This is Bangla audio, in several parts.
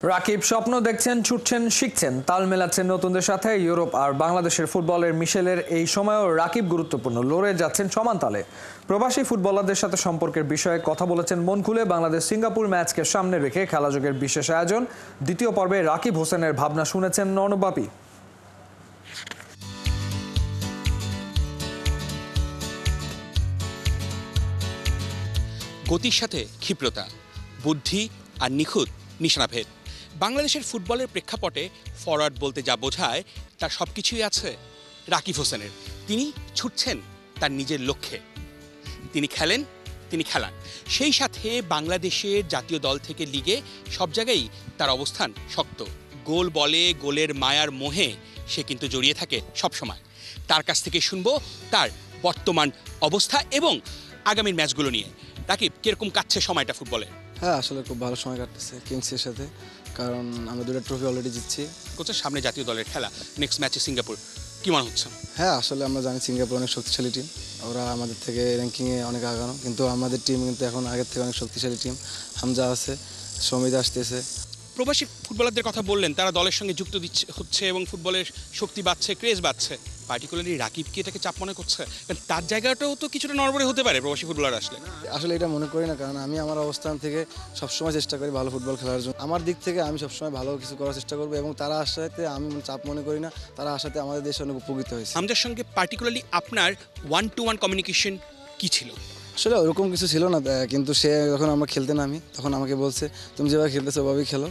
রাকিব স্বপ্ন দেখছেন, ছুটছেন, শিখছেন, তাল মেলাচ্ছেন নতুনদের সাথে। ইউরোপ আর বাংলাদেশের ফুটবলের মিশেলের এই সময়েও রাকিব গুরুত্বপূর্ণ, লড়ে যাচ্ছেন সমান তালে। প্রবাসী ফুটবলারদের সাথে সম্পর্কের বিষয়ে কথা বলেছেন মন খুলে। বাংলাদেশ সিঙ্গাপুর ম্যাচকে সামনে রেখে খেলাযোগের বিশেষ আয়োজন। দ্বিতীয় পর্বে রাকিব হোসেনের ভাবনা শুনেছেন অর্ণব বাপি। গতির সাথে ক্ষিপ্রতা, বুদ্ধি আর নিখুঁত নিশানাভেদ। বাংলাদেশের ফুটবলের প্রেক্ষাপটে ফরওয়ার্ড বলতে যা বোঝায় তার সব কিছুই আছে রাকিব হোসেনের। তিনি ছুটছেন তার নিজের লক্ষ্যে, তিনি খেলেন, তিনি খেলান। সেই সাথে বাংলাদেশের জাতীয় দল থেকে লিগে সব জায়গায় তার অবস্থান শক্ত। গোল বলে, গোলের মায়ার মোহে সে কিন্তু জড়িয়ে থাকে সবসময়। তার কাছ থেকে শুনবো তার বর্তমান অবস্থা এবং আগামীর ম্যাচগুলো নিয়ে। রাকিব, কিরকম কাটছে সময়টা ফুটবলে? হ্যাঁ, আসলে খুব ভালো সময় কাটতেছে কিংসের সাথে, কারণ আমরা দুটো ট্রফি অলরেডি জিতছি। কোচের সামনে জাতীয় দলের খেলা, নেক্সট ম্যাচে সিঙ্গাপুর, কি মনে হচ্ছে? হ্যাঁ, আসলে আমরা জানি সিঙ্গাপুর অনেক শক্তিশালী টিম, ওরা আমাদের থেকে র্যাঙ্কিংয়ে অনেক আগানো, কিন্তু আমাদের টিম কিন্তু এখন আগের থেকে অনেক শক্তিশালী টিম। হামজা আছে, সমিত আসতেছে। প্রবাসী ফুটবলারদের কথা বললেন, তারা দলের সঙ্গে যুক্ত হচ্ছে এবং ফুটবলের শক্তি বাড়ছে, ক্রেজ বাড়ছে। পার্টিকুলারলি রাকিব কি এটাকে চাপ মনে করছে? কারণ তার জায়গাটাও তো কিছুটা নড়বড়ে হতে পারে প্রবাসী ফুটবলার আসলে। আসলে এটা মনে করি না, কারণ আমি আমার অবস্থান থেকে সবসময় চেষ্টা করি ভালো ফুটবল খেলার জন্য। আমার দিক থেকে আমি সবসময় ভালো কিছু করার চেষ্টা করবো, এবং তারা আসাতে আমি চাপ মনে করি না। তারা আসাতে আমাদের দেশে অনেক উপকৃত হয়েছে। হামজার সঙ্গে পার্টিকুলারলি আপনার 1-to-1 কমিউনিকেশন কি ছিল? আসলে ওরকম কিছু ছিল না, কিন্তু সে যখন আমরা খেলতে নামি তখন আমাকে বলছে, তুমি যেভাবে খেলতেছো ওভাবেই খেলো,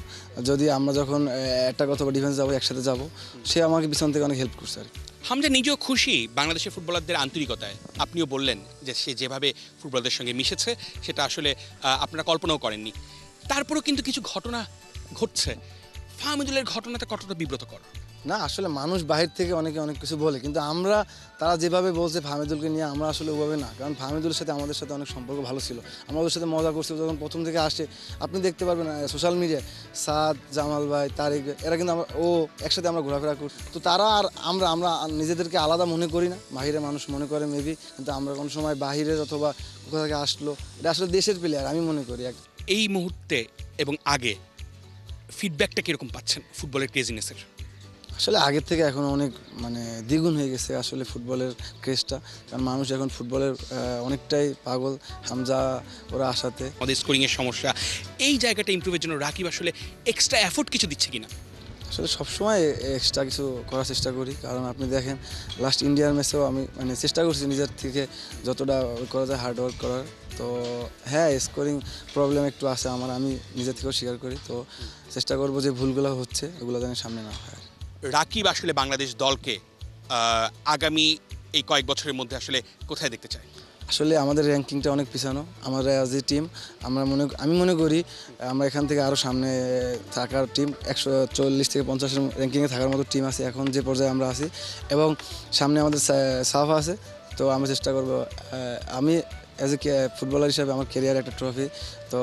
যদি আমরা যখন অ্যাটাক অথবা ডিফেন্স যাবো একসাথে যাবো। সে আমাকে পিছন থেকে অনেক হেল্প করছে আর কি। হামজা নিজেও খুশি বাংলাদেশের ফুটবলারদের আন্তরিকতায়। আপনিও বললেন যে সে যেভাবে ফুটবলারদের সঙ্গে মিশেছে সেটা আসলে আপনারা কল্পনাও করেননি। তারপরেও কিন্তু কিছু ঘটনা ঘটছে। ফাহমিদুলের ঘটনাটা কতটা বিব্রতকর? না, আসলে মানুষ বাহির থেকে অনেকে অনেক কিছু বলে, কিন্তু তারা যেভাবে বলছে ফাহমিদুলকে নিয়ে, আমরা আসলে ওভাবে না। কারণ ফাহমিদুলের সাথে আমাদের সাথে অনেক সম্পর্ক ভালো ছিল, আমরা ওদের সাথে মজা করছি যখন প্রথম থেকে আসে। আপনি দেখতে পারবেন সোশ্যাল মিডিয়ায় সাদ, জামাল ভাই, তারিক, এরা কিন্তু একসাথে আমরা ঘোরাফেরা করি। তো তারা আর আমরা নিজেদেরকে আলাদা মনে করি না। বাহিরে মানুষ মনে করে মেবি, কিন্তু আমরা কোনো সময় বাহিরের অথবা কোথা থেকে আসলো, এটা আসলে দেশের প্লেয়ার আমি মনে করি। এই মুহূর্তে এবং আগে ফিডব্যাকটা কীরকম পাচ্ছেন ফুটবলের ক্রেজিনেসের? আসলে আগের থেকে এখন অনেক দ্বিগুণ হয়ে গেছে আসলে ফুটবলের ক্রেজটা, কারণ মানুষ এখন ফুটবলের অনেকটাই পাগল। হামজা ওরা আসাতে আমাদের স্কোরিংয়ের সমস্যা, এই জায়গাটা ইমপ্রুভের জন্য রাকিব আসলে এক্সট্রা এফোর্ট কিছু দিচ্ছে কিনা? আসলে সবসময় এক্সট্রা কিছু করার চেষ্টা করি, কারণ আপনি দেখেন লাস্ট ইন্ডিয়ার ম্যাচেও আমি চেষ্টা করছি নিজের থেকে যতটা করা যায় হার্ডওয়ার্ক করার। তো হ্যাঁ, স্কোরিং প্রবলেম একটু আছে আমার, আমি নিজের থেকেও স্বীকার করি। তো চেষ্টা করবো যে ভুলগুলো হচ্ছে ওগুলো যেন সামনে না হয়। রাকিব আসলে বাংলাদেশ দলকে আগামী এই কয়েক বছরের মধ্যে আসলে কোথায় দেখতে চায়? আসলে আমাদের র্যাঙ্কিংটা অনেক পিছানো। আমরা অ্যাজ এ টিম আমি মনে করি আমরা এখান থেকে আরও সামনে থাকার টিম, 140 থেকে 50 র্যাঙ্কিংয়ে থাকার মতো টিম আছে এখন যে পর্যায়ে আমরা আছি, এবং সামনে আমাদের সাফ আছে। তো আমরা চেষ্টা করব, আমি অ্যাজ এ ফুটবলার হিসাবে আমার ক্যারিয়ার একটা ট্রফি, তো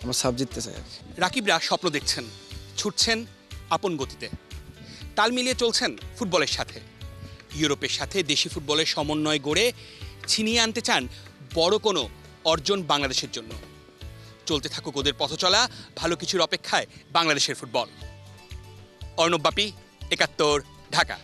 আমরা সাফ জিততে চাই আর কি। রাকিবরা স্বপ্ন দেখছেন, ছুটছেন আপন গতিতে, তাল মিলিয়ে চলছেন ফুটবলের সাথে। ইউরোপের সাথে দেশি ফুটবলের সমন্বয় গড়ে ছিনিয়ে আনতে চান বড় কোনো অর্জন বাংলাদেশের জন্য। চলতে থাকুক ওদের পথচলা, ভালো কিছুর অপেক্ষায় বাংলাদেশের ফুটবল। অর্ণব বাপি, ৭১, ঢাকা।